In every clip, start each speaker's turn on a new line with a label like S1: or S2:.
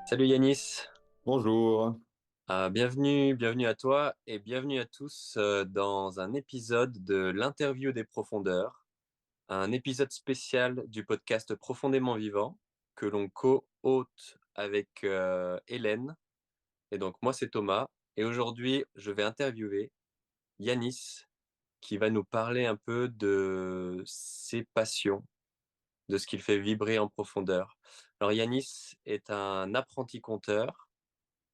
S1: Salut Yanis.
S2: Bonjour.
S1: Bienvenue à toi et bienvenue à tous dans un épisode de l'interview des profondeurs, un épisode spécial du podcast Profondément Vivant que l'on co-hôte avec Hélène. Et donc moi c'est Thomas et aujourd'hui je vais interviewer Yanis qui va nous parler un peu de ses passions, de ce qu'il fait vibrer en profondeur. Alors Yanis est un apprenti conteur,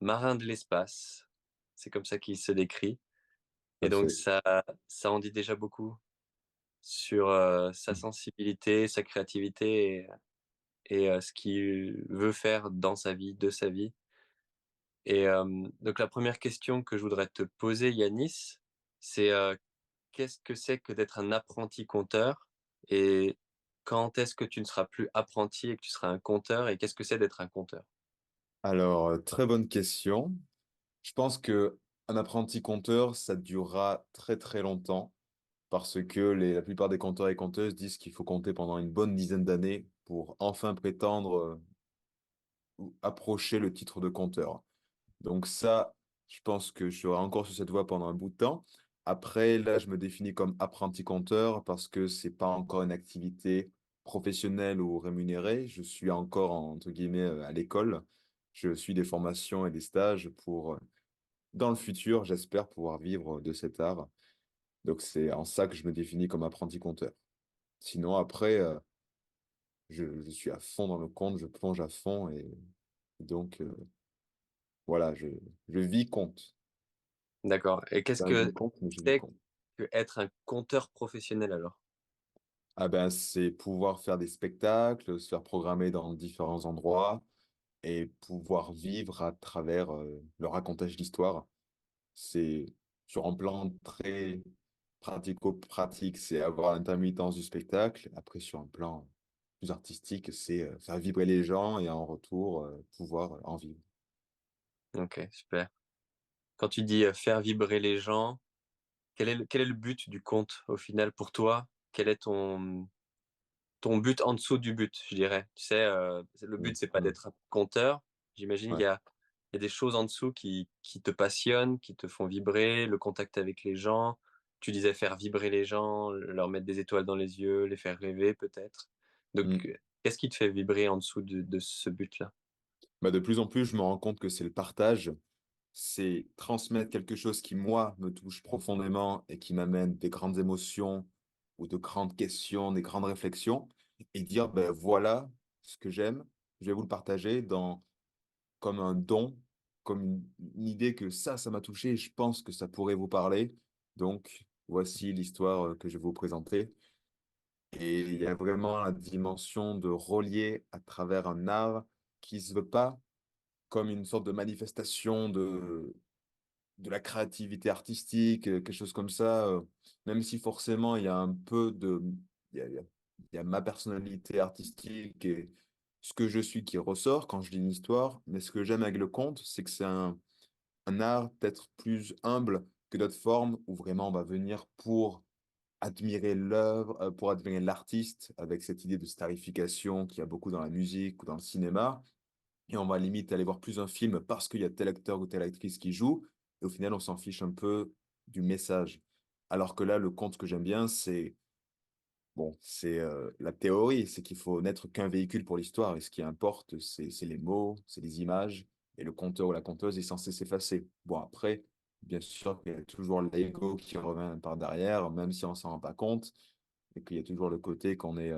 S1: marin de l'espace. C'est comme ça qu'il se décrit. Et donc
S2: Parfait.
S1: ça en dit déjà beaucoup sur sa sensibilité, sa créativité et ce qu'il veut faire dans sa vie, de sa vie. Et donc la première question que je voudrais te poser, Yanis, c'est qu'est-ce que c'est que d'être un apprenti conteur et quand est-ce que tu ne seras plus apprenti et que tu seras un conteur et qu'est-ce que c'est d'être un conteur?
S2: Alors, très bonne question. Je pense que un apprenti compteur, ça durera très très longtemps parce que la plupart des compteurs et compteuses disent qu'il faut compter pendant une bonne dizaine d'années pour enfin prétendre ou approcher le titre de compteur. Donc ça, je pense que je serai encore sur cette voie pendant un bout de temps. Après, là, je me définis comme apprenti compteur parce que c'est pas encore une activité professionnelle ou rémunérée. Je suis encore, entre guillemets, à l'école. Je suis des formations et des stages pour, dans le futur, j'espère pouvoir vivre de cet art. Donc c'est en ça que je me définis comme apprenti compteur. Sinon, après, je suis à fond dans le compte, je plonge à fond et donc, voilà, je vis compte.
S1: D'accord. Et qu'est-ce
S2: Pas un
S1: que
S2: compte, mais je vis
S1: c'est
S2: compte.
S1: que être un conteur professionnel alors?
S2: Ah ben, c'est pouvoir faire des spectacles, se faire programmer dans différents endroits et pouvoir vivre à travers le racontage d'histoire. C'est sur un plan très pratico-pratique, c'est avoir l'intermittence du spectacle. Après, sur un plan plus artistique, c'est faire vibrer les gens et en retour, pouvoir en vivre.
S1: Ok, super. Quand tu dis faire vibrer les gens, quel est le but du conte au final pour toi? Quel est ton but en dessous du but, je dirais? Tu sais, le but,
S2: Mm.
S1: c'est pas
S2: Mm.
S1: d'être un conteur. J'imagine
S2: Ouais.
S1: il y a des choses en dessous qui te passionnent, qui te font vibrer, le contact avec les gens. Tu disais faire vibrer les gens, leur mettre des étoiles dans les yeux, les faire rêver peut-être. Donc,
S2: Mm.
S1: qu'est-ce qui te fait vibrer en dessous de ce but-là?
S2: Bah, de plus en plus, je me rends compte que c'est le partage, c'est transmettre quelque chose qui, moi, me touche profondément et qui m'amène des grandes émotions ou de grandes questions, des grandes réflexions, et dire, ben voilà ce que j'aime, je vais vous le partager comme un don, comme une idée que ça m'a touché et je pense que ça pourrait vous parler. Donc, voici l'histoire que je vais vous présenter. Et il y a vraiment la dimension de relier à travers un art qui se veut pas comme une sorte de manifestation de la créativité artistique, quelque chose comme ça, même si forcément il y a un peu de... Il y a, il y a- il y a ma personnalité artistique et ce que je suis qui ressort quand je lis une histoire, mais ce que j'aime avec le conte, c'est que c'est un art peut-être plus humble que d'autres formes où vraiment on va venir pour admirer l'œuvre, pour admirer l'artiste, avec cette idée de starification qu'il y a beaucoup dans la musique ou dans le cinéma. Et on va limite aller voir plus un film parce qu'il y a tel acteur ou telle actrice qui joue. Et au final, on s'en fiche un peu du message. Alors que là, le conte que j'aime bien, c'est bon, c'est la théorie, c'est qu'il faut n'être qu'un véhicule pour l'histoire. Et ce qui importe, c'est les mots, c'est les images. Et le conteur ou la conteuse est censé s'effacer. Bon, après, bien sûr qu'il y a toujours l'ego qui revient par derrière, même si on s'en rend pas compte. Et qu'il y a toujours le côté qu'on est...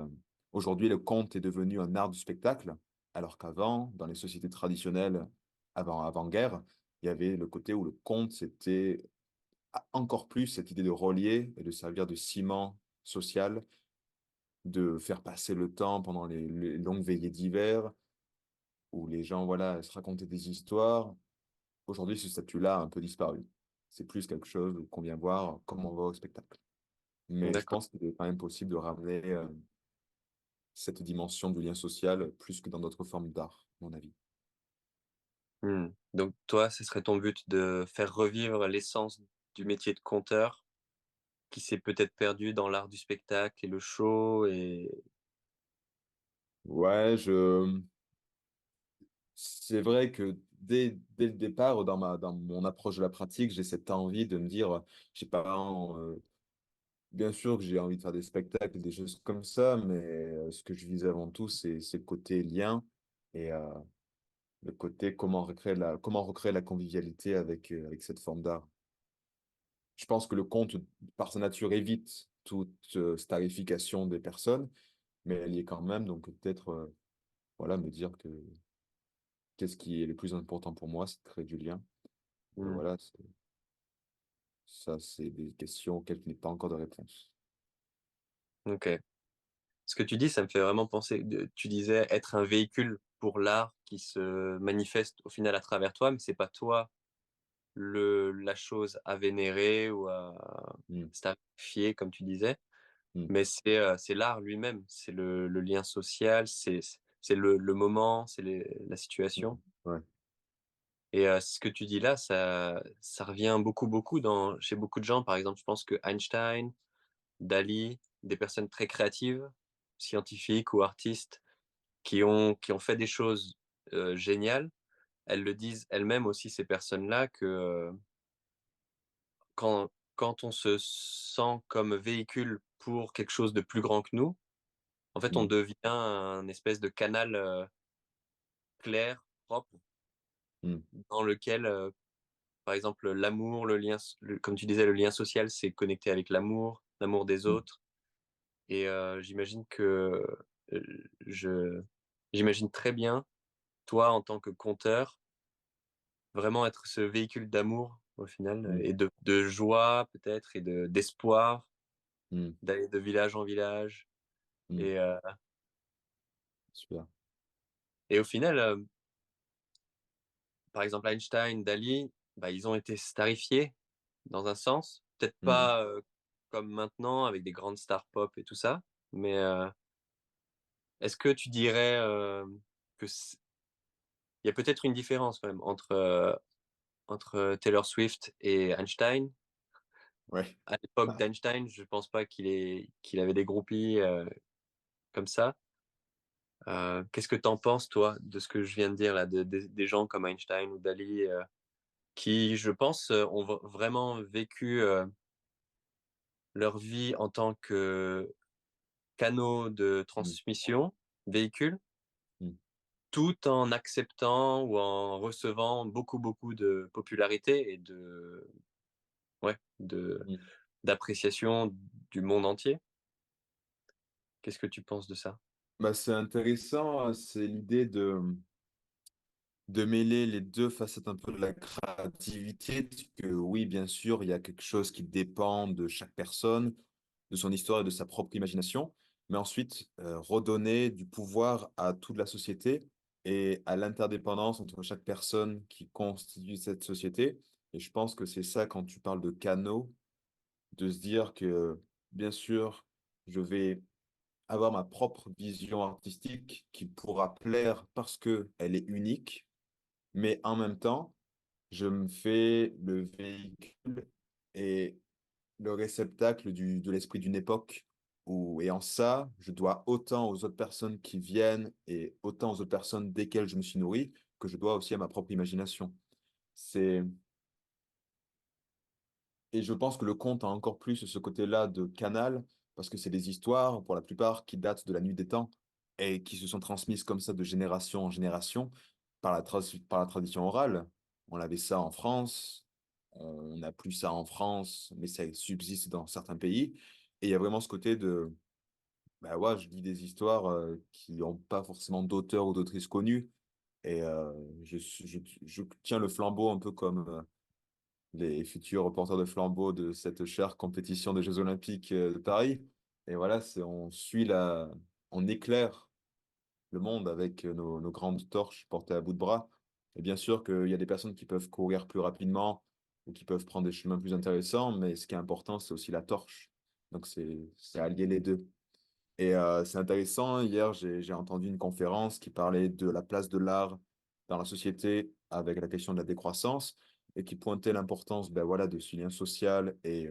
S2: Aujourd'hui, le conte est devenu un art du spectacle, alors qu'avant, dans les sociétés traditionnelles, avant-guerre, il y avait le côté où le conte, c'était encore plus cette idée de relier et de servir de ciment social, de faire passer le temps pendant les longues veillées d'hiver, où les gens, voilà, se racontaient des histoires. Aujourd'hui, ce statut-là a un peu disparu. C'est plus quelque chose qu'on vient voir comme on va au spectacle. Mais je
S1: D'accord.
S2: pense qu'il est quand même possible de ramener cette dimension du lien social plus que dans d'autres formes d'art, à mon avis.
S1: Hmm. Donc toi, ce serait ton but de faire revivre l'essence du métier de conteur qui s'est peut-être perdu dans l'art du spectacle et le show et
S2: Ouais, c'est vrai que dès le départ, dans mon approche de la pratique, j'ai cette envie de me dire, je sais pas, bien sûr que j'ai envie de faire des spectacles, des choses comme ça, mais ce que je vise avant tout, c'est le côté lien et le côté comment recréer la convivialité avec cette forme d'art. Je pense que le conte, par sa nature, évite toute starification des personnes, mais elle y est quand même, donc peut-être voilà, me dire que qu'est-ce qui est le plus important pour moi, c'est de créer du lien.
S1: Mmh.
S2: Voilà, ça, c'est des questions auxquelles je n'ai pas encore de réponse.
S1: OK. Ce que tu dis, ça me fait vraiment penser tu disais être un véhicule pour l'art qui se manifeste au final à travers toi, mais c'est pas toi la chose à vénérer ou à
S2: Mm,
S1: starifier comme tu disais,
S2: mm,
S1: mais c'est l'art lui-même, c'est le lien social, c'est le moment, c'est la situation.
S2: mm, ouais,
S1: Et ce que tu dis là, ça revient beaucoup, beaucoup chez beaucoup de gens. Par exemple, je pense que Einstein, Dali, des personnes très créatives, scientifiques ou artistes qui ont fait des choses, géniales, elles le disent elles-mêmes aussi ces personnes-là que, quand on se sent comme véhicule pour quelque chose de plus grand que nous, en fait, on
S2: mm,
S1: devient un espèce de canal, clair, propre,
S2: mm,
S1: dans lequel, par exemple, l'amour, le lien s le comme tu disais, le lien social, c'est connecté avec l'amour des
S2: mm,
S1: autres et j'imagine que, je j'imagine très bien, toi, en tant que conteur, vraiment être ce véhicule d'amour, au final,
S2: mm,
S1: et de joie peut-être et d'espoir,
S2: mm,
S1: d'aller de village en village
S2: mm.
S1: et
S2: Super.
S1: et au final, par exemple, Einstein, Dali, bah, ils ont été starifiés dans un sens. Peut-être
S2: Mm,
S1: pas, comme maintenant avec des grandes stars pop et tout ça, mais est-ce que tu dirais, que c il y a peut-être une différence quand même entre Taylor Swift et Einstein?
S2: ouais.
S1: À l'époque d'Einstein, je pense pas qu'il avait des groupies, comme ça. Qu'est-ce que tu en penses toi, de ce que je viens de dire là, des gens comme Einstein ou Dali, qui je pense, ont vraiment vécu, leur vie en tant que canaux de
S2: Mm,
S1: transmission, véhicule,
S2: mm,
S1: tout en acceptant ou en recevant beaucoup, beaucoup de popularité et ouais,
S2: mm.
S1: d'appréciation du monde entier. Qu'est-ce que tu penses de ça?
S2: Bah, c'est intéressant, c'est l'idée de mêler les deux facettes un peu de la créativité, parce que oui, bien sûr, il y a quelque chose qui dépend de chaque personne, de son histoire et de sa propre imagination, mais ensuite redonner du pouvoir à toute la société et à l'interdépendance entre chaque personne qui constitue cette société. Et je pense que c'est ça quand tu parles de canaux, de se dire que bien sûr, je vais avoir ma propre vision artistique qui pourra plaire parce que elle est unique, mais en même temps, je me fais le véhicule et le réceptacle de l'esprit d'une époque où, et en ça, je dois autant aux autres personnes qui viennent et autant aux autres personnes desquelles je me suis nourri que je dois aussi à ma propre imagination. C'est, et je pense que le conte a encore plus ce côté-là de canal parce que c'est des histoires, pour la plupart, qui datent de la nuit des temps et qui se sont transmises comme ça de génération en génération par la tradition orale. On avait ça en France, on n'a plus ça en France, mais ça subsiste dans certains pays. Et il y a vraiment ce côté de, bah ouais, je lis des histoires qui n'ont pas forcément d'auteur ou d'autrice connue. Et je tiens le flambeau un peu comme les futurs porteurs de flambeau de cette chère compétition des Jeux Olympiques de Paris. Et voilà, on éclaire le monde avec nos grandes torches portées à bout de bras. Et bien sûr qu'il y a des personnes qui peuvent courir plus rapidement ou qui peuvent prendre des chemins plus intéressants, mais ce qui est important, c'est aussi la torche. Donc c'est allier les deux. Et c'est intéressant, hier, j'ai entendu une conférence qui parlait de la place de l'art dans la société avec la question de la décroissance et qui pointait l'importance ben voilà, de ce lien social et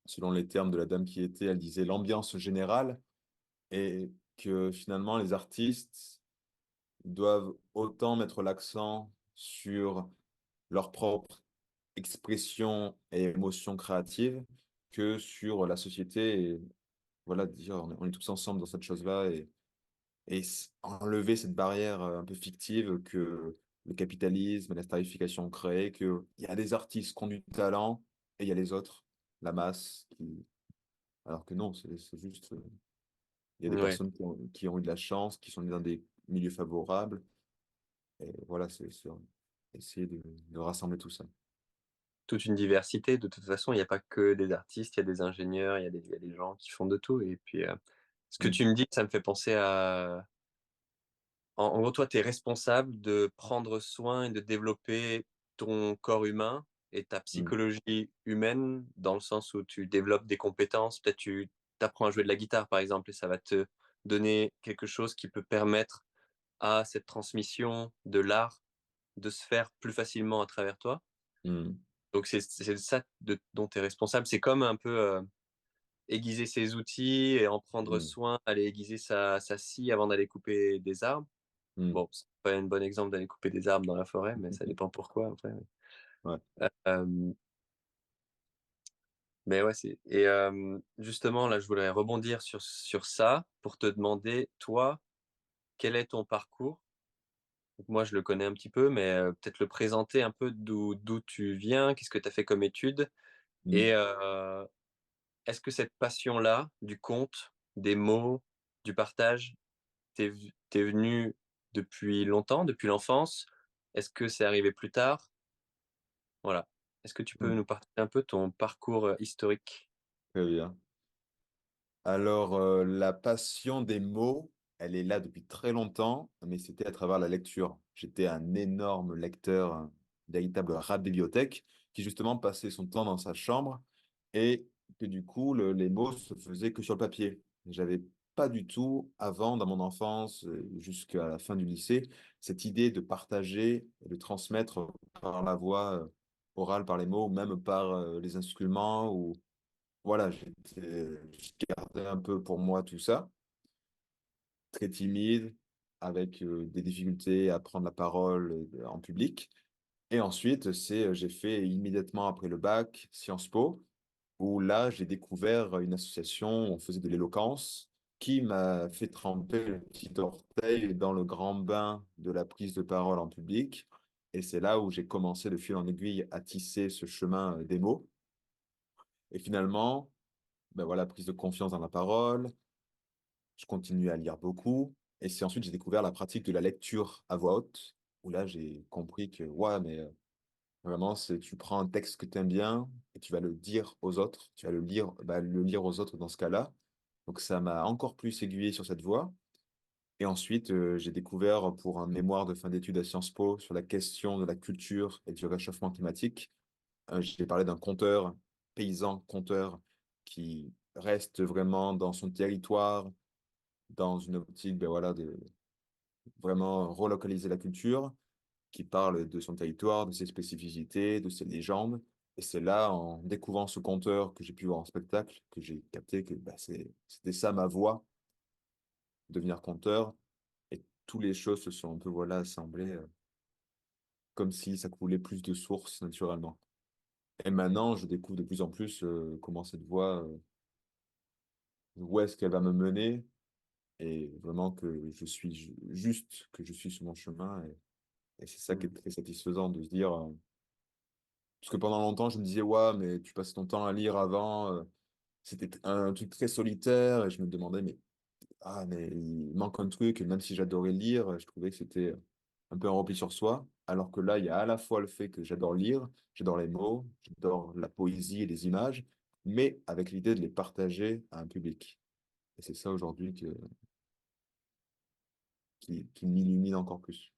S2: selon les termes de la dame qui était, elle disait l'ambiance générale et que finalement les artistes Ils doivent autant mettre l'accent sur leur propre expression et émotion créative que sur la société. Et voilà, dire on est tous ensemble dans cette chose-là et enlever cette barrière un peu fictive que le capitalisme et la starification ont créé, qu'il y a des artistes qui ont du talent et il y a les autres, la masse, alors que non, c'est juste, il y a des
S1: Ouais,
S2: personnes qui ont eu de la chance, qui sont dans des milieux favorables, et voilà, c'est essayer de rassembler tout ça.
S1: toute une diversité. De toute façon, il y a pas que des artistes, il y a des ingénieurs, il y a des gens qui font de tout et puis, ce que
S2: Mm,
S1: tu me dis, ça me fait penser à en gros, toi, tu es responsable de prendre soin et de développer ton corps humain et ta
S2: mm,
S1: psychologie humaine, dans le sens où tu développes des compétences. Peut-être tu apprends à jouer de la guitare, par exemple, et ça va te donner quelque chose qui peut permettre à cette transmission de l'art de se faire plus facilement à travers toi.
S2: mm,
S1: Donc c'est ça dont tu es responsable. C'est comme un peu, aiguiser ses outils et en prendre
S2: mm,
S1: soin, aller aiguiser sa scie avant d'aller couper des arbres.
S2: mm.
S1: Bon, c'est pas un bon exemple d'aller couper des arbres dans la forêt, mais ça dépend pourquoi après, oui.
S2: Ouais.
S1: Hem, mais ouais, justement là, je voudrais rebondir sur ça pour te demander, toi, quel est ton parcours? Donc moi, je le connais un petit peu, mais peut-être le présenter un peu d'où tu viens, qu'est-ce que tu as fait comme études? Et
S2: Mm,
S1: est-ce que cette passion-là, du conte, des mots, du partage, t'es venue depuis longtemps, depuis l'enfance? Est-ce que c'est arrivé plus tard? Voilà. Est-ce que tu peux
S2: mm.
S1: nous partager un peu ton parcours, historique?
S2: Très bien. Alors, la passion des mots, elle est là depuis très longtemps, mais c'était à travers la lecture. J'étais un énorme lecteur, un véritable rat de bibliothèque, qui justement passait son temps dans sa chambre et que du coup, les mots se faisaient que sur le papier. J'avais pas du tout, avant, dans mon enfance, jusqu'à la fin du lycée, cette idée de partager et de transmettre par la voix orale, par les mots, ou même par les instruments ou voilà, je gardais un peu pour moi tout ça, très timide, avec des difficultés à prendre la parole en public. Et ensuite, j'ai fait immédiatement après le bac Sciences Po, où là, j'ai découvert une association où on faisait de l'éloquence, qui m'a fait tremper le petit orteil dans le grand bain de la prise de parole en public. Et c'est là où j'ai commencé de fil en aiguille à tisser ce chemin des mots. Et finalement, ben voilà, prise de confiance dans la parole. Je continue à lire beaucoup. Et c'est ensuite j'ai découvert la pratique de la lecture à voix haute, où là j'ai compris que, ouais, mais vraiment, c'est tu prends un texte que tu aimes bien et tu vas le dire aux autres, tu vas le lire aux autres dans ce cas-là. Donc ça m'a encore plus aiguillé sur cette voie. Et ensuite, j'ai découvert pour un mémoire de fin d'études à Sciences Po sur la question de la culture et du réchauffement climatique, j'ai parlé d'un conteur, paysan conteur, qui reste vraiment dans son territoire dans une optique ben voilà, de vraiment relocaliser la culture, qui parle de son territoire, de ses spécificités, de ses légendes. Et c'est là, en découvrant ce conteur que j'ai pu voir en spectacle, que j'ai capté que bah, c'était ça ma voie, devenir conteur. Et toutes les choses se sont un peu voilà, assemblées comme si ça coulait plus de sources naturellement. Et maintenant, je découvre de plus en plus comment cette voie, où est-ce qu'elle va me mener, et vraiment que je suis juste, que je suis sur mon chemin. Et c'est ça qui est
S1: Mmh.
S2: très satisfaisant de se dire, parce que pendant longtemps, je me disais, ouais, mais tu passais ton temps à lire avant, c'était un truc très solitaire, et je me demandais, mais il manque un truc, et même si j'adorais lire, je trouvais que c'était un peu un repli sur soi, alors que là, il y a à la fois le fait que j'adore lire, j'adore les mots, j'adore la poésie et les images, mais avec l'idée de les partager à un public. Et c'est ça aujourd'hui qui m'illumine encore plus.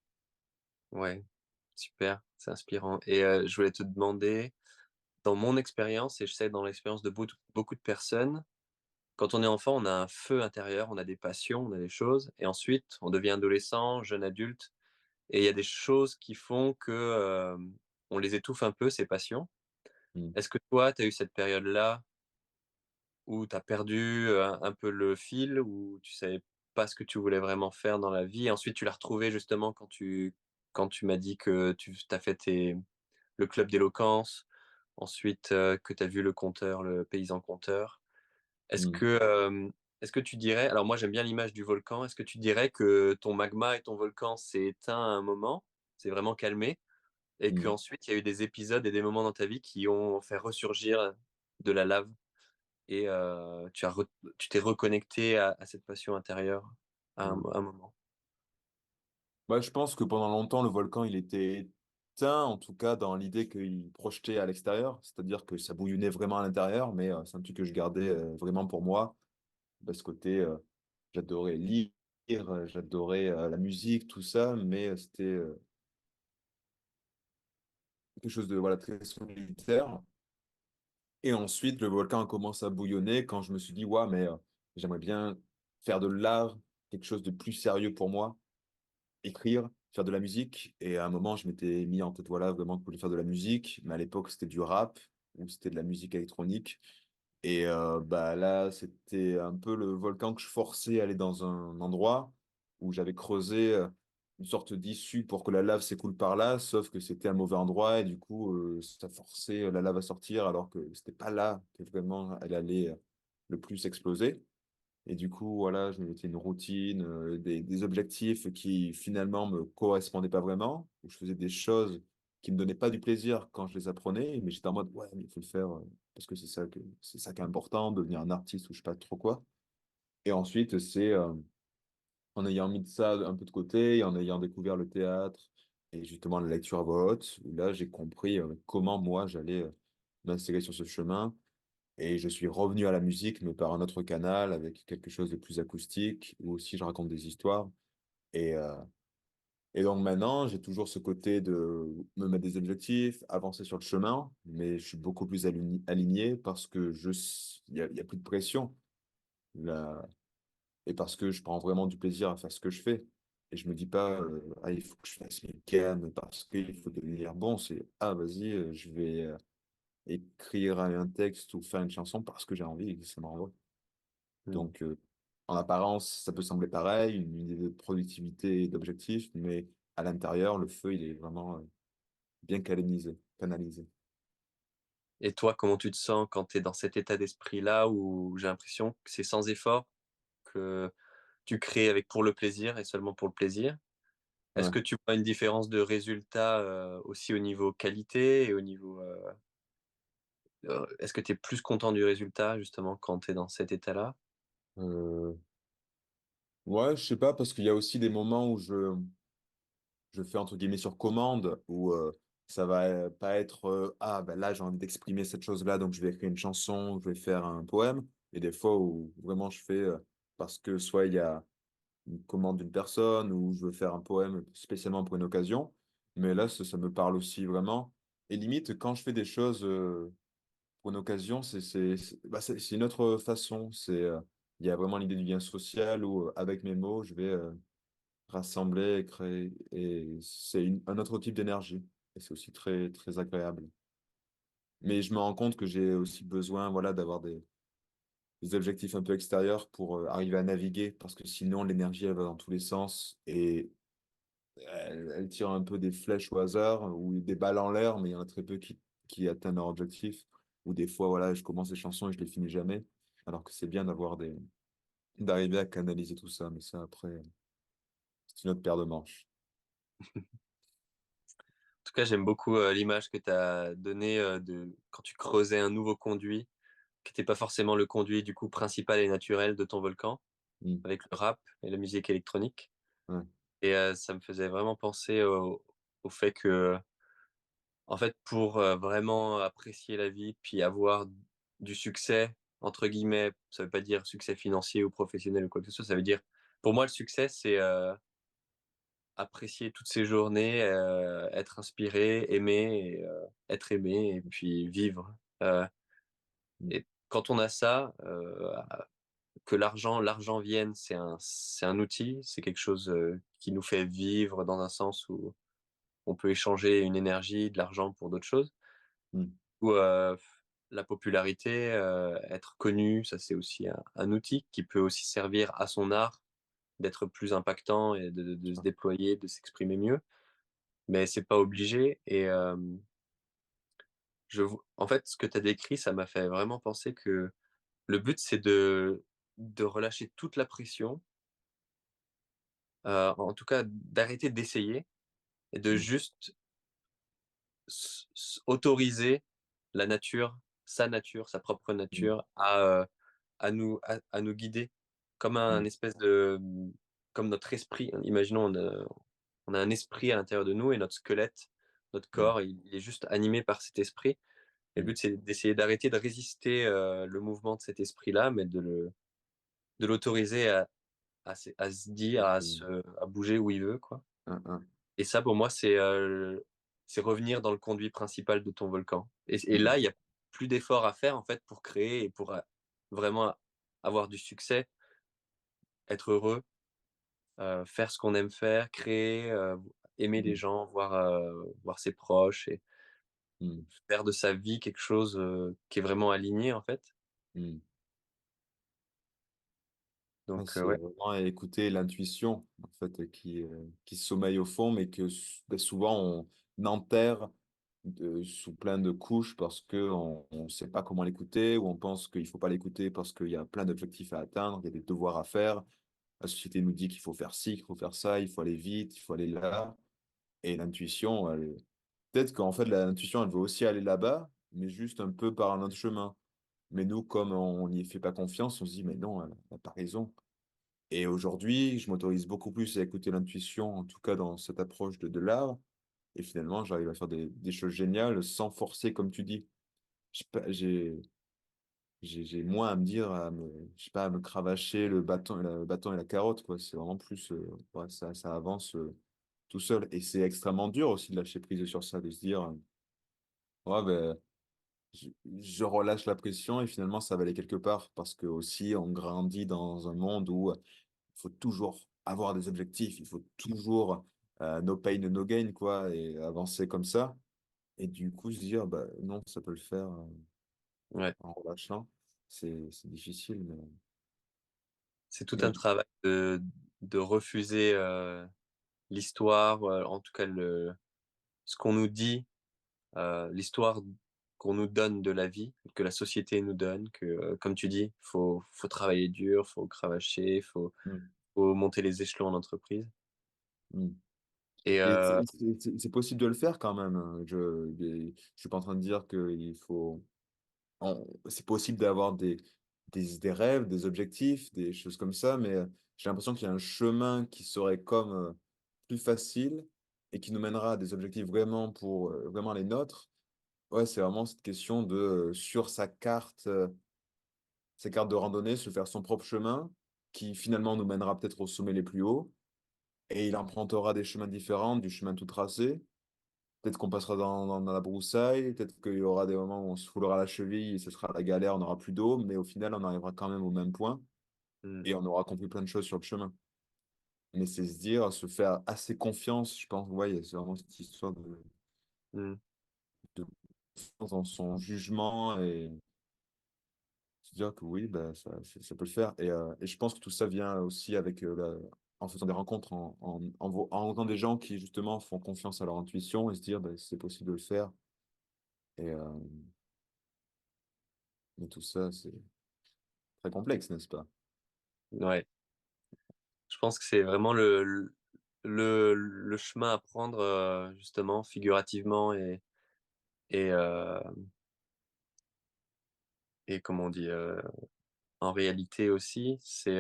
S1: Ouais, super, c'est inspirant et je voulais te demander, dans mon expérience et je sais dans l'expérience de beaucoup de personnes, quand on est enfant, on a un feu intérieur, on a des passions, on a des choses et ensuite on devient adolescent, jeune adulte et il y a des choses qui font que, on les étouffe un peu ces passions.
S2: Mm.
S1: Est-ce que toi, tu as eu cette période-là où tu as perdu, un peu le fil, où tu savais pas ce que tu voulais vraiment faire dans la vie. Ensuite, tu l'as retrouvé justement quand tu m'as dit que tu as fait le club d'éloquence, ensuite, que tu as vu le conteur, le paysan conteur. Est-ce
S2: Mmh,
S1: que, est-ce que tu dirais, alors moi j'aime bien l'image du volcan, est-ce que tu dirais que ton magma et ton volcan s'est éteint à un moment, s'est vraiment calmé et
S2: mmh.
S1: qu'ensuite il y a eu des épisodes et des moments dans ta vie qui ont fait ressurgir de la lave et tu t'es reconnecté à cette passion intérieure à
S2: Ouais.
S1: un moment?
S2: Bah, je pense que pendant longtemps, le volcan, il était éteint, en tout cas dans l'idée qu'il projetait à l'extérieur, c'est-à-dire que ça bouillonnait vraiment à l'intérieur, mais c'est un truc que je gardais vraiment pour moi. De ce côté, j'adorais lire, j'adorais la musique, tout ça, mais c'était quelque chose de voilà, très solitaire. Et ensuite, le volcan a commencé à bouillonner quand je me suis dit, ouais, mais j'aimerais bien faire de l'art, quelque chose de plus sérieux pour moi, écrire, faire de la musique. Et à un moment, je m'étais mis en tête, voilà, vraiment que je voulais faire de la musique. Mais à l'époque, c'était du rap ou c'était de la musique électronique. Et bah là, c'était un peu le volcan que je forçais à aller dans un endroit où j'avais creusé une sorte d'issue pour que la lave s'écoule par là, sauf que c'était un mauvais endroit et du coup, ça forçait la lave à sortir alors que c'était pas là que vraiment elle allait le plus exploser. Et du coup, voilà, je me mettais une routine, des objectifs qui finalement me correspondaient pas vraiment, où je faisais des choses qui me donnaient pas du plaisir quand je les apprenais, mais j'étais en mode, ouais, mais il faut le faire parce que c'est ça qui est important, devenir un artiste ou je sais pas trop quoi. Et ensuite, c'est en ayant mis ça un peu de côté et en ayant découvert le théâtre et justement la lecture à voix haute, où là, j'ai compris comment moi j'allais m'insérer sur ce chemin et je suis revenu à la musique, mais par un autre canal, avec quelque chose de plus acoustique, où aussi je raconte des histoires. Et, euh, et donc maintenant, j'ai toujours ce côté de me mettre des objectifs, avancer sur le chemin, mais je suis beaucoup plus aligné parce que il y a plus de pression là, et parce que je prends vraiment du plaisir à faire ce que je fais. Et je me dis pas, ah, il faut que je fasse mes cannes parce qu'il faut devenir bon. C'est, ah, vas-y, je vais écrire un texte ou faire une chanson parce que j'ai envie et que ça me rend.
S1: Mmh.
S2: Donc, en apparence, ça peut sembler pareil, une idée de productivité et d'objectif, mais à l'intérieur, le feu, il est vraiment bien canalisé, canalisé.
S1: Et toi, comment tu te sens quand tu es dans cet état d'esprit-là où j'ai l'impression que c'est sans effort, que tu crées avec pour le plaisir et seulement pour le plaisir? Est-ce
S2: Ouais.
S1: que tu vois une différence de résultat, aussi au niveau qualité et au niveau, est-ce que tu es plus content du résultat justement quand tu es dans cet état-là?
S2: Euh, ouais, je sais pas, parce qu'il y a aussi des moments où je fais entre guillemets sur commande, où ça va pas être ah, ben là, j'ai envie d'exprimer cette chose-là, donc je vais écrire une chanson, je vais faire un poème. Et des fois où vraiment je fais parce que soit il y a une commande d'une personne ou je veux faire un poème spécialement pour une occasion. Mais là, ça me parle aussi vraiment. Et limite, quand je fais des choses pour une occasion, c'est une autre façon. Il y a vraiment l'idée du lien social où, avec mes mots, je vais rassembler et créer. Et c'est un autre type d'énergie. Et c'est aussi très, très agréable. Mais je me rends compte que j'ai aussi besoin, voilà, d'avoir des objectifs un peu extérieurs pour arriver à naviguer, parce que sinon, l'énergie, elle va dans tous les sens. Et elle tire un peu des flèches au hasard ou des balles en l'air, mais il y en a très peu qui atteignent leur objectif. Ou des fois, voilà, je commence les chansons et je les finis jamais. Alors que c'est bien d'arriver à canaliser tout ça. Mais ça, après, c'est une autre paire de manches.
S1: En tout cas, j'aime beaucoup, l'image que tu as donnée, de quand tu creusais un nouveau conduit, qui était pas forcément le conduit du coup principal et naturel de ton volcan,
S2: Mm.
S1: avec le rap et la musique électronique
S2: Ouais.
S1: et ça me faisait vraiment penser au fait que, en fait, pour, vraiment apprécier la vie, puis avoir du «succès» entre guillemets, ça veut pas dire succès financier ou professionnel ou quoi que ce soit, ça veut dire pour moi le succès c'est, apprécier toutes ces journées, être inspiré, aimer et être aimé et puis vivre,
S2: Mm.
S1: et quand on a ça, que l'argent vienne, c'est un outil, c'est quelque chose, qui nous fait vivre dans un sens où on peut échanger une énergie, de l'argent pour d'autres choses.
S2: Mm.
S1: Ou, la popularité, être connu, ça c'est aussi un outil qui peut aussi servir à son art d'être plus impactant et de se
S2: sûr.
S1: déployer, de s'exprimer mieux, mais c'est pas obligé et en fait, ce que tu as décrit, ça m'a fait vraiment penser que le but, c'est de relâcher toute la pression, en tout cas d'arrêter d'essayer et de
S2: Mmh,
S1: juste autoriser la nature, sa nature, sa propre
S2: mmh,
S1: nature à nous guider comme
S2: mmh,
S1: un espèce de, comme notre esprit. Imaginons, on a un esprit à l'intérieur de nous et notre squelette, notre
S2: mmh,
S1: corps, il est juste animé par cet esprit. Et le
S2: mmh,
S1: but, c'est d'essayer d'arrêter de résister, le mouvement de cet esprit-là, mais de l'autoriser à se dire,
S2: exactement.
S1: à bouger où il veut, quoi.
S2: Hein, hein.
S1: Et ça, pour moi, c'est revenir dans le conduit principal de ton volcan. Et
S2: Mmh,
S1: là, il y a plus d'efforts à faire, en fait, pour créer et pour, vraiment avoir du succès, être heureux, faire ce qu'on aime faire, créer, aimer les
S2: mmh,
S1: gens, voir ses proches et
S2: mmh,
S1: faire de sa vie quelque chose, qui est vraiment aligné, en fait.
S2: mmh. Ouais,
S1: Donc,
S2: c'est
S1: ouais,
S2: vraiment écouter l'intuition, en fait, qui sommeille au fond, mais que souvent on enterre sous plein de couches parce qu'on ne sait pas comment l'écouter, ou on pense qu'il ne faut pas l'écouter parce qu'il y a plein d'objectifs à atteindre, il y a des devoirs à faire. La société nous dit qu'il faut faire ci, qu'il faut faire ça, il faut aller vite, il faut aller là. Et l'intuition, peut-être qu'en fait, l'intuition, elle veut aussi aller là-bas, mais juste un peu par un autre chemin. Mais nous, comme on n'y fait pas confiance, on se dit, mais non, elle n'a pas raison. Et aujourd'hui, je m'autorise beaucoup plus à écouter l'intuition, en tout cas dans cette approche de l'art. Et finalement, j'arrive à faire des choses géniales sans forcer, comme tu dis. J'ai moins à me dire, je sais pas, à me cravacher le bâton et la carotte, quoi. C'est vraiment plus, ouais, ça avance tout seul. Et c'est extrêmement dur aussi de lâcher prise sur ça, de se dire, ouais, ben, je, je relâche la pression et finalement, ça va aller quelque part. Parce que aussi, on grandit dans un monde où il faut toujours avoir des objectifs, il faut toujours no pain, no gain, quoi, et avancer comme ça. Et du coup, se dire, bah, non, ça peut le faire
S1: ouais.
S2: en relâchant. C'est difficile,
S1: C'est tout un
S2: mais
S1: travail de refuser, l'histoire, en tout cas ce qu'on nous dit, l'histoire qu'on nous donne de la vie, que la société nous donne, que, comme tu dis, faut travailler dur, faut cravacher,
S2: mm,
S1: faut monter les échelons en entreprise
S2: mm.
S1: et
S2: Et c'est possible de le faire quand même, hein. Je suis pas en train de dire qu'il faut. C'est possible d'avoir des rêves, des objectifs, des choses comme ça, mais j'ai l'impression qu'il y a un chemin qui serait comme plus facile et qui nous mènera à des objectifs vraiment pour vraiment les nôtres. Ouais, c'est vraiment cette question de sur sa carte de randonnée, se faire son propre chemin qui finalement nous mènera peut-être au sommet les plus hauts et il empruntera des chemins différents du chemin tout tracé. Peut-être qu'on passera dans la broussaille, peut-être qu'il y aura des moments où on se foulera la cheville et ce sera la galère, on n'aura plus d'eau, mais au final, on arrivera quand même au même point
S1: mmh,
S2: et on aura compris plein de choses sur le chemin. Mais c'est se dire, se faire assez confiance, je pense, ouais, c'est vraiment cette histoire
S1: mmh,
S2: de confiance dans son jugement et se dire que oui, bah, ça peut le faire. Et je pense que tout ça vient aussi avec en faisant des rencontres, en rencontrant des gens qui justement font confiance à leur intuition et se dire, bah, c'est possible de le faire. Et, mais tout ça, c'est très complexe, n'est-ce pas?
S1: ouais. Je pense que c'est vraiment le chemin à prendre, justement figurativement et heu et comment on dit? En réalité aussi, c'est,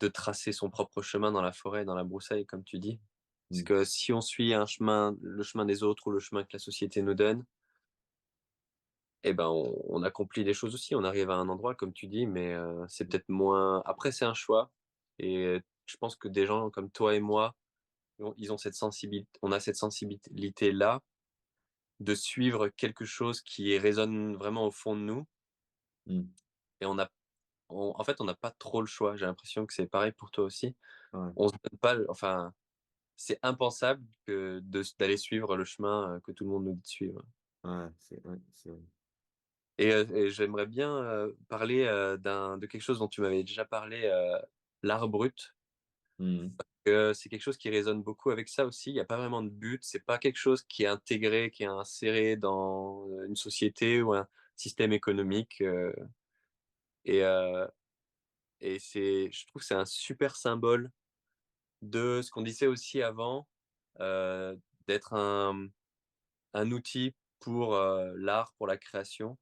S1: de tracer son propre chemin dans la forêt, dans la broussaille, comme tu dis. Parce
S2: Mm,
S1: que si on suit le chemin des autres ou le chemin que la société nous donne, eh ben, on accomplit des choses aussi. On arrive à un endroit, comme tu dis, mais c'est peut-être moins après c'est un choix et je pense que des gens comme toi et moi, ils ont cette sensibilité on a cette sensibilité-là de suivre quelque chose qui résonne vraiment au fond de nous
S2: mm,
S1: et en fait, on n'a pas trop le choix. J'ai l'impression que c'est pareil pour toi aussi.
S2: ouais,
S1: On se donne pas enfin, c'est impensable d'aller suivre le chemin, que tout le monde nous dit de suivre.
S2: ouais, c'est vrai.
S1: Et j'aimerais bien, parler, de quelque chose dont tu m'avais déjà parlé, l'art brut.
S2: Mmh.
S1: C'est quelque chose qui résonne beaucoup avec ça aussi. Il y a pas vraiment de but, c'est pas quelque chose qui est intégré, qui est inséré dans, une société ou un système économique, et heu et je trouve que c'est un super symbole de ce qu'on disait aussi avant, d'être un outil pour, l'art, pour la création,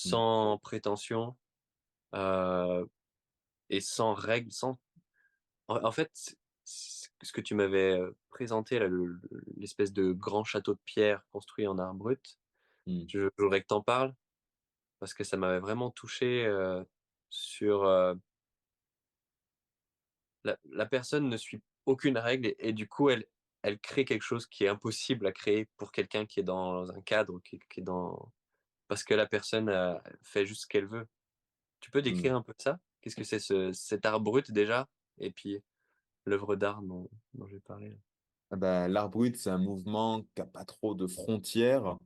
S2: Mmh.
S1: sans prétention, heu et sans règles, sans en fait, ce que tu m'avais, présenté là, l'espèce de grand château de pierre construit en art brut,
S2: Mmh.
S1: je voudrais que tu en parles parce que ça m'avait vraiment touché, sur, la personne ne suit aucune règle et du coup, elle crée quelque chose qui est impossible à créer pour quelqu'un qui est dans un cadre, qui est dans parce que la personne, fait juste ce qu'elle veut. Tu peux
S2: Mmh.
S1: décrire un peu ça? Qu'est-ce que c'est cet art brut déjà? Et puis l'œuvre d'art dont j'ai parlé là?
S2: Ah bah, l'art brut, c'est un mouvement qui a pas trop de frontières,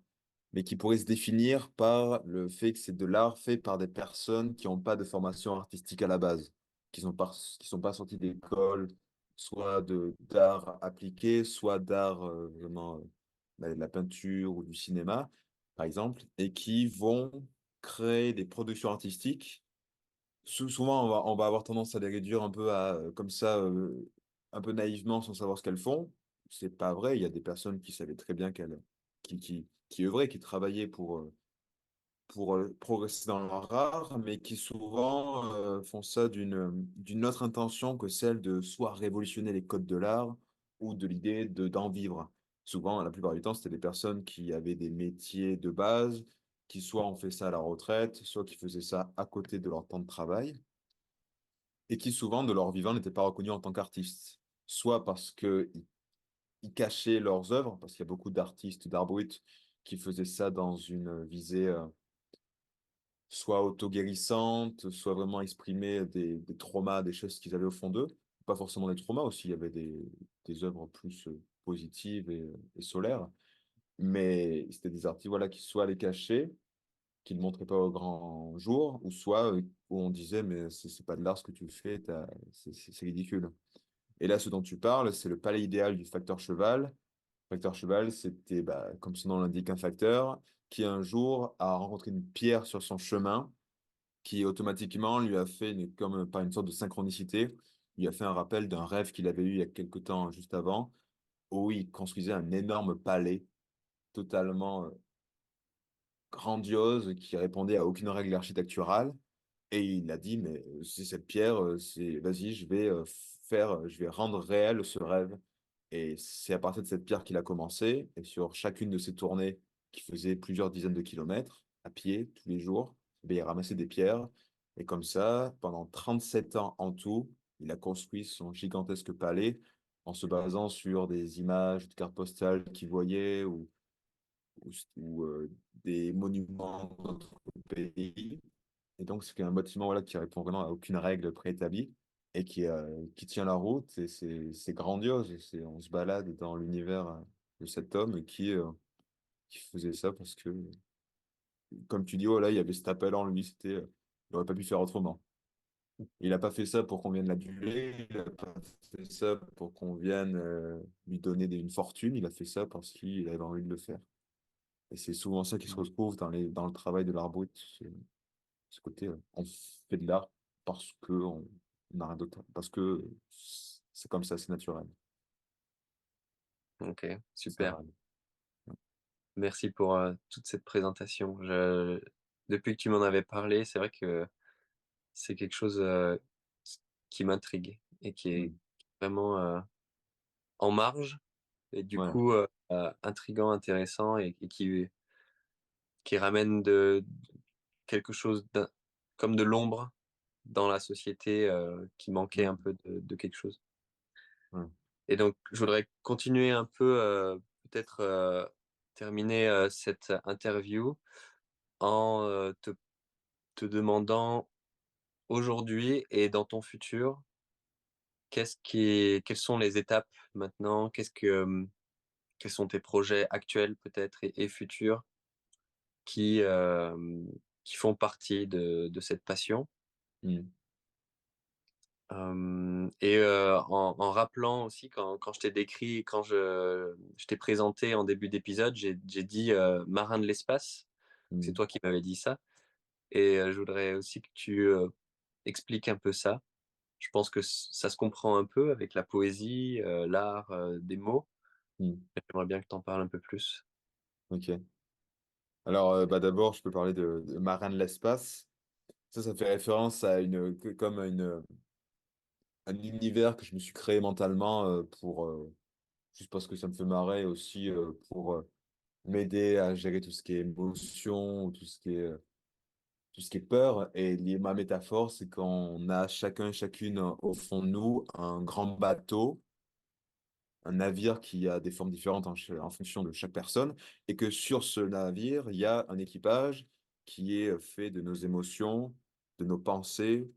S2: mais qui pourrait se définir par le fait que c'est de l'art fait par des personnes qui ont pas de formation artistique à la base, qui sont pas sorties d'école, soit d'art appliqué, soit d'art, vraiment, de la peinture ou du cinéma, par exemple, et qui vont créer des productions artistiques. Souvent, on va avoir tendance à les réduire un peu à, comme ça, un peu naïvement, sans savoir ce qu'elles font. C'est pas vrai. Il y a des personnes qui savaient très bien qui œuvraient, qui travaillaient pour progresser dans leur art, mais qui souvent font ça d'une autre intention que celle de soit révolutionner les codes de l'art ou de l'idée d'en vivre. Souvent, la plupart du temps, c'était des personnes qui avaient des métiers de base, qui soit ont fait ça à la retraite, soit qui faisaient ça à côté de leur temps de travail et qui souvent de leur vivant n'étaient pas reconnus en tant qu'artistes. Soit parce qu'ils ils cachaient leurs œuvres, parce qu'il y a beaucoup d'artistes d'art brut qui faisaient ça dans une visée soit auto-guérissante, soit vraiment exprimer des traumas, des choses qu'ils avaient au fond d'eux. Pas forcément des traumas aussi, il y avait des œuvres plus positives et solaires. Mais c'était des artistes voilà, qui soit les cachaient, qui ne le montraient pas au grand jour, ou soit où on disait, mais c'est pas de l'art ce que tu fais, c'est ridicule. Et là, ce dont tu parles, c'est le palais idéal du facteur cheval. Facteur cheval, c'était, bah, comme son nom l'indique, un facteur qui un jour a rencontré une pierre sur son chemin qui automatiquement lui a fait, comme par une sorte de synchronicité, lui a fait un rappel d'un rêve qu'il avait eu il y a quelque temps juste avant, où il construisait un énorme palais totalement grandiose qui répondait à aucune règle architecturale. Et il a dit, mais c'est cette pierre, vas-y, je vais rendre réel ce rêve. Et c'est à partir de cette pierre qu'il a commencé. Et sur chacune de ses tournées, qui faisaient plusieurs dizaines de kilomètres, à pied, tous les jours, ben, il ramassait des pierres. Et comme ça, pendant 37 ans en tout, il a construit son gigantesque palais en se basant sur des images de cartes postales qu'il voyait ou des monuments d'autres pays. Et donc, c'est un bâtiment voilà, qui répond vraiment à aucune règle préétablie et qui tient la route. Et c'est grandiose. On se balade dans l'univers de cet homme qui faisait ça parce que, comme tu dis, oh là, il y avait cet appel en lui. Il n'aurait pas pu faire autrement. Il n'a pas fait ça pour qu'on vienne l'aduler. Il n'a pas fait ça pour qu'on vienne lui donner une fortune. Il a fait ça parce qu'il avait envie de le faire. Et c'est souvent ça qui se
S1: Mmh.
S2: retrouve dans le travail de l'art brut. Ce côté, on fait de l'art parce que on n'a rien d'autre, parce que c'est comme ça, c'est naturel.
S1: OK,
S2: Ça
S1: super.
S2: va.
S1: Merci pour, toute cette présentation. Depuis que tu m'en avais parlé, c'est vrai que c'est quelque chose, qui m'intrigue et qui est
S2: Mm.
S1: vraiment, en marge et du
S2: Ouais.
S1: coup, intriguant, intéressant et qui ramène de quelque chose comme de l'ombre dans la société, qui manquait un
S2: Mm.
S1: peu de quelque chose.
S2: Ouais.
S1: Et donc je voudrais continuer un peu, peut-être, terminer, cette interview en, te demandant aujourd'hui et dans ton futur, quelles sont les étapes maintenant? Quels sont tes projets actuels peut-être et futurs qui, qui font partie de cette passion?
S2: Mm.
S1: Et en rappelant aussi quand je t'ai décrit, quand je t'ai présenté en début d'épisode, j'ai dit, marin de l'espace. C'est
S2: Mmh,
S1: toi qui m'avais dit ça et je voudrais aussi que tu, expliques un peu ça. Je pense que ça se comprend un peu avec la poésie, l'art, des mots.
S2: mmh,
S1: J'aimerais bien que tu en parles un peu plus.
S2: OK. Alors, bah, d'abord, je peux parler de Marin de l'espace. Ça fait référence à comme à un univers que je me suis créé mentalement juste parce que ça me fait marrer aussi pour m'aider à gérer tout ce qui est émotion, ou tout ce qui est peur. Et ma métaphore, c'est qu'on a chacun et chacune au fond de nous un grand bateau, un navire qui a des formes différentes en fonction de chaque personne, et que sur ce navire, il y a un équipage qui est fait de nos émotions, de nos pensées,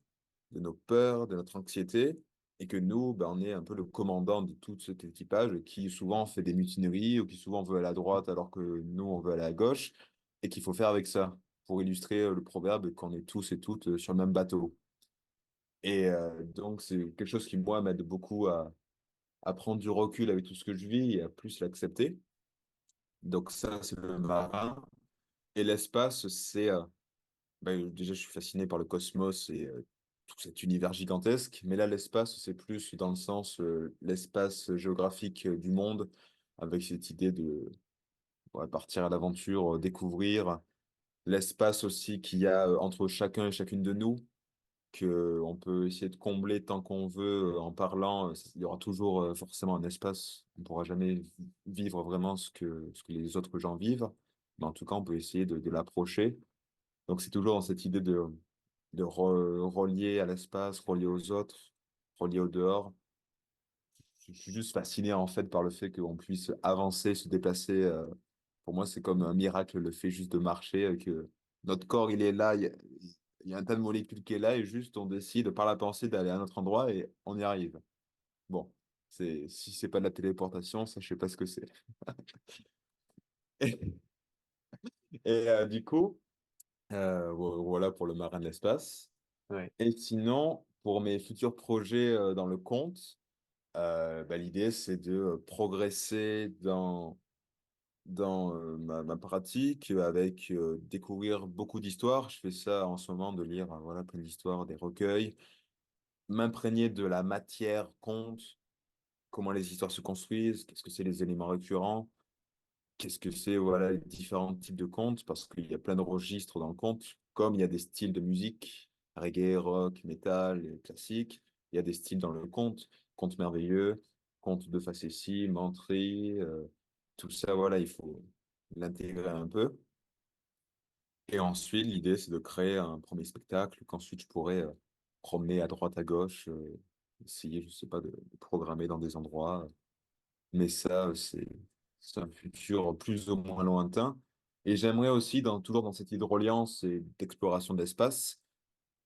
S2: de nos peurs, de notre anxiété, et que nous, ben, on est un peu le commandant de tout cet équipage qui souvent fait des mutineries ou qui souvent veut aller à droite alors que nous, on veut aller à gauche, et qu'il faut faire avec ça, pour illustrer le proverbe qu'on est tous et toutes sur le même bateau. Et donc, c'est quelque chose qui, moi, m'aide beaucoup à prendre du recul avec tout ce que je vis et à plus l'accepter. Donc ça, c'est le marin. Et l'espace, c'est... déjà, je suis fasciné par le cosmos et tout cet univers gigantesque. Mais là, l'espace, c'est plus dans le sens, l'espace géographique du monde, avec cette idée de ouais, partir à l'aventure, découvrir. L'espace aussi qu'il y a entre chacun et chacune de nous, que on peut essayer de combler tant qu'on veut en parlant. Il y aura toujours forcément un espace. On ne pourra jamais vivre vraiment ce que les autres gens vivent. Mais en tout cas, on peut essayer de l'approcher. Donc, c'est toujours dans cette idée de relier à l'espace, relier aux autres, relier au dehors. Je suis juste fasciné en fait par le fait qu'on puisse avancer, se déplacer. Pour moi, c'est comme un miracle le fait juste de marcher, que notre corps, il est là, il y a un tas de molécules qui est là et juste on décide par la pensée d'aller à un autre endroit et on y arrive. Bon, si c'est pas de la téléportation, ça, je sais pas ce que c'est. Et du coup, voilà pour le marin de l'espace.
S1: Ouais,
S2: Et sinon, pour mes futurs projets dans le compte, bah, l'idée, c'est de progresser dans ma pratique avec découvrir beaucoup d'histoires. Je fais ça en ce moment, de lire voilà, plein d'histoires, des recueils, m'imprégner de la matière conte, comment les histoires se construisent, qu'est-ce que c'est les éléments récurrents, qu'est-ce que c'est voilà, les différents types de contes, parce qu'il y a plein de registres dans le conte, comme il y a des styles de musique, reggae, rock, metal, et classique, il y a des styles dans le conte, conte merveilleux, conte de facétie, menterie, tout ça, voilà, il faut l'intégrer un peu. Et ensuite, l'idée, c'est de créer un premier spectacle qu'ensuite je pourrais promener à droite, à gauche, essayer, je sais pas, de programmer dans des endroits. Mais ça, c'est un futur plus ou moins lointain. Et j'aimerais aussi, toujours dans cette idée de reliance et d'exploration de l'espace,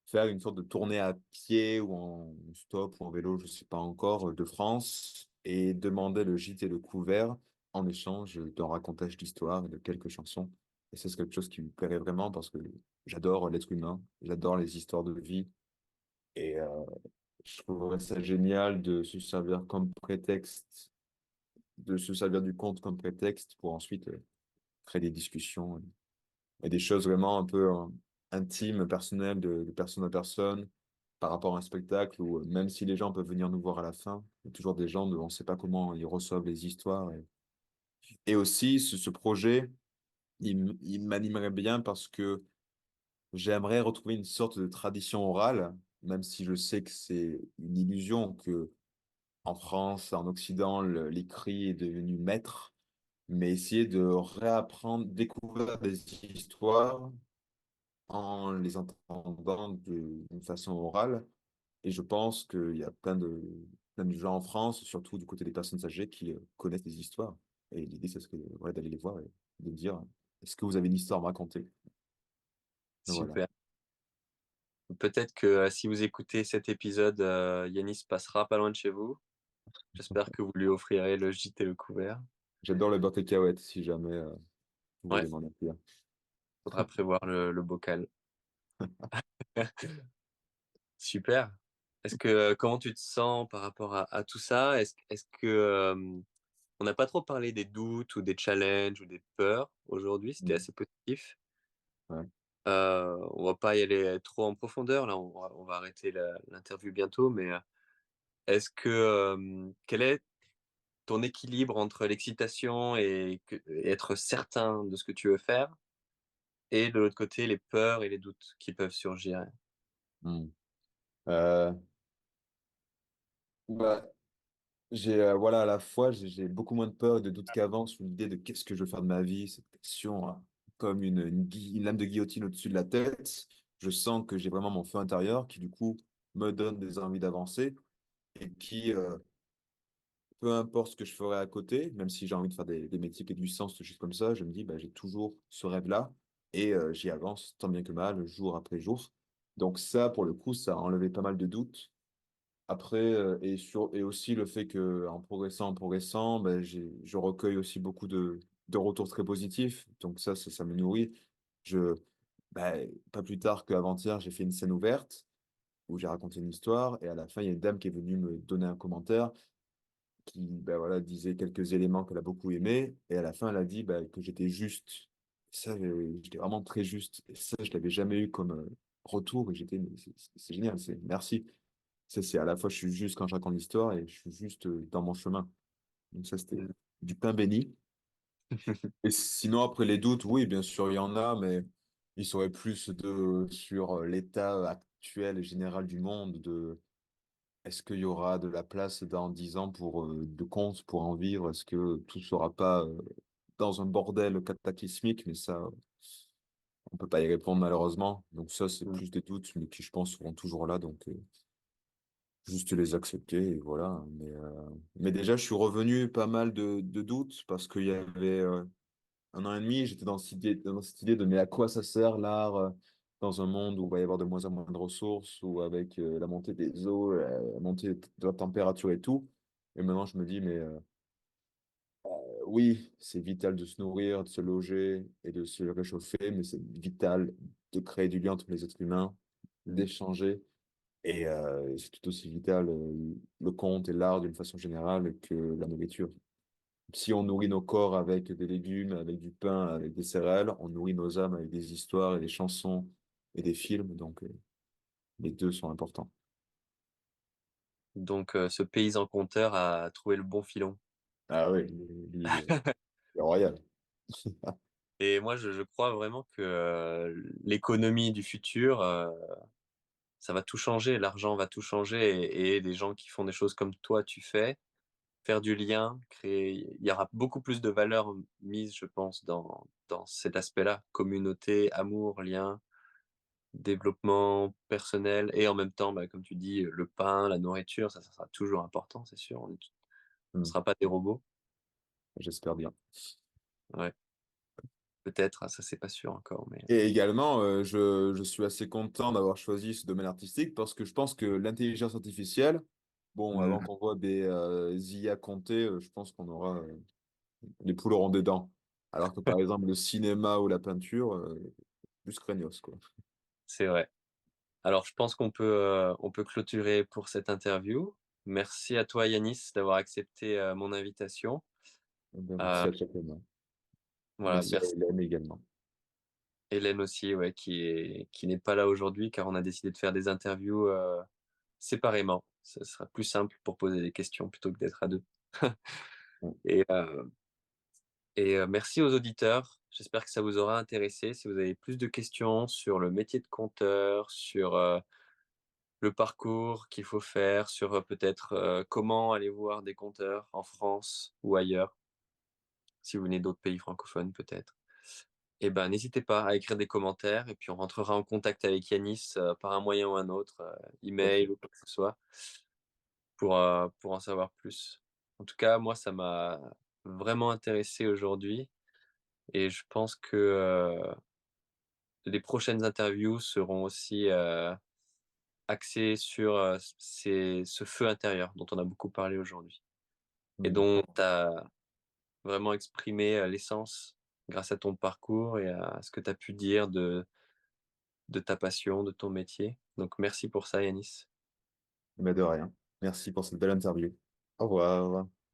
S2: faire une sorte de tournée à pied ou en stop ou en vélo, je ne sais pas encore, de France et demander le gîte et le couvert en échange d'un racontage d'histoire et de quelques chansons. Et ça, c'est quelque chose qui me plairait vraiment parce que j'adore l'être humain, j'adore les histoires de vie et je trouverais ça génial de se servir comme prétexte, de se servir du conte comme prétexte pour ensuite créer des discussions et des choses vraiment un peu intimes, personnelles, de personne à personne, par rapport à un spectacle où même si les gens peuvent venir nous voir à la fin, il y a toujours des gens, on ne sait pas comment ils reçoivent les histoires. Et aussi, ce projet, il m'animerait bien parce que j'aimerais retrouver une sorte de tradition orale, même si je sais que c'est une illusion, que en France, en Occident, l'écrit est devenu maître, mais essayer de réapprendre, découvrir des histoires en les entendant d'une façon orale. Et je pense qu'il y a plein de gens en France, surtout du côté des personnes âgées, qui connaissent des histoires. Et l'idée, c'est ouais, d'aller les voir et de me dire, est-ce que vous avez une histoire à me raconter? Voilà.
S1: super. Peut-être que, si vous écoutez cet épisode, Yanis passera pas loin de chez vous. J'espère que vous lui offrirez le gîte et le couvert.
S2: J'adore le beurre cacahuète, si jamais vous
S1: Ouais,
S2: voulez m'en offrir.
S1: faudra prévoir le bocal. Super. Comment tu te sens par rapport à tout ça? Est-ce que, on n'a pas trop parlé des doutes ou des challenges ou des peurs aujourd'hui, c'était
S2: Mmh,
S1: assez positif.
S2: ouais.
S1: On va pas y aller trop en profondeur là, on va arrêter l'interview bientôt, mais, quel est ton équilibre entre l'excitation et être certain de ce que tu veux faire et de l'autre côté, les peurs et les doutes qui peuvent surgir?
S2: Mmh. Heu, Bah, voilà, à la fois, j'ai beaucoup moins de peur et de doutes qu'avant sur l'idée de qu'est-ce que je veux faire de ma vie? Cette question, comme une lame de guillotine au-dessus de la tête. Je sens que j'ai vraiment mon feu intérieur qui, du coup, me donne des envies d'avancer et qui, peu importe ce que je ferai à côté, même si j'ai envie de faire des métiers qui aient du sens, des choses comme ça, je me dis, bah, j'ai toujours ce rêve-là et j'y avance tant bien que mal, jour après jour. Donc ça, pour le coup, ça a enlevé pas mal de doutes. Après, et aussi le fait que en progressant, ben, je recueille aussi beaucoup de retours très positifs. Donc ça me nourrit. Je, Pas plus tard qu'avant-hier, j'ai fait une scène ouverte où j'ai raconté une histoire et à la fin, il y a une dame qui est venue me donner un commentaire qui ben, voilà, disait quelques éléments qu'elle a beaucoup aimés et à la fin, elle a dit ben, que j'étais juste. Ça, j'étais vraiment très juste. Et ça, je l'avais jamais eu comme retour et mais c'est génial, c'est merci. C'est à la fois, je suis juste quand je raconte l'histoire et je suis juste dans mon chemin. Donc ça, c'était
S1: Mmh.
S2: du pain béni. Et sinon, après les doutes, oui, bien sûr, il y en a, mais ils seraient plus sur l'état actuel et général du monde, de est-ce qu'il y aura de la place dans 10 ans pour de comptes pour en vivre? Est-ce que tout sera pas dans un bordel cataclysmique? Mais ça, on peut pas y répondre malheureusement. Donc ça, c'est
S1: Mmh.
S2: plus des doutes, mais qui, je pense, seront toujours là. Donc juste les accepter et voilà. Mais déjà, je suis revenu pas mal de doutes parce qu'il y avait 1 an et demi, j'étais dans cette idée de mais à quoi ça sert l'art dans un monde où il va y avoir de moins en moins de ressources, ou avec la montée des eaux, la montée de la température et tout. Et maintenant, je me dis, mais oui, c'est vital de se nourrir, de se loger et de se réchauffer, mais c'est vital de créer du lien entre les êtres humains, d'échanger. Et c'est tout aussi vital, le conte et l'art d'une façon générale, que la nourriture. Si on nourrit nos corps avec des légumes, avec du pain, avec des céréales, on nourrit nos âmes avec des histoires et des chansons et des films. Donc, les deux sont importants.
S1: Donc, ce paysan conteur a trouvé le bon filon.
S2: Ah oui, lui, il est royal.
S1: Et moi, je crois vraiment que, l'économie du futur, ça va tout changer, l'argent va tout changer et des gens qui font des choses comme toi tu fais, faire du lien, créer il y aura beaucoup plus de valeur mise, je pense, dans cet aspect-là. Communauté, amour, lien, développement personnel et en même temps, bah, comme tu dis, le pain, la nourriture, ça sera toujours important, c'est sûr. On
S2: Hmm,
S1: sera pas des robots.
S2: j'espère bien.
S1: Ouais, peut-être, ça c'est pas sûr encore, mais
S2: Et également, je suis assez content d'avoir choisi ce domaine artistique parce que je pense que l'intelligence artificielle, bon, avant
S1: mmh,
S2: qu'on voit des IA compter, je pense qu'on aura les poules auront des dents. Alors que par exemple, le cinéma ou la peinture, plus craignos, quoi.
S1: c'est vrai. Alors je pense on peut clôturer pour cette interview. Merci à toi Yanis d'avoir accepté, mon invitation.
S2: Eh ben,
S1: Heu,
S2: merci à toi, Clément.
S1: voilà,
S2: Merci à
S1: merci
S2: Hélène également.
S1: Hélène aussi, ouais, qui n'est pas là aujourd'hui car on a décidé de faire des interviews, séparément. Ce sera plus simple pour poser des questions plutôt que d'être à 2. Et heu merci aux auditeurs. J'espère que ça vous aura intéressé. Si vous avez plus de questions sur le métier de conteur, sur, le parcours qu'il faut faire, sur, peut-être, comment aller voir des conteurs en France ou ailleurs, si vous venez d'autres pays francophones peut-être. Et ben, n'hésitez pas à écrire des commentaires et puis on rentrera en contact avec Yanis, par un moyen ou un autre,
S2: Tout à
S1: email
S2: fait.
S1: ou quoi que ce soit pour en savoir plus. En tout cas, moi, ça m'a vraiment intéressé aujourd'hui et je pense que, les prochaines interviews seront aussi, axées sur, ce feu intérieur dont on a beaucoup parlé aujourd'hui et
S2: Mm.
S1: dont tu as vraiment exprimé, l'essence grâce à ton parcours et à ce que tu as pu dire de ta passion, de ton métier. Donc merci pour ça Yanis.
S2: Mais de rien. Merci pour cette belle interview. Au revoir.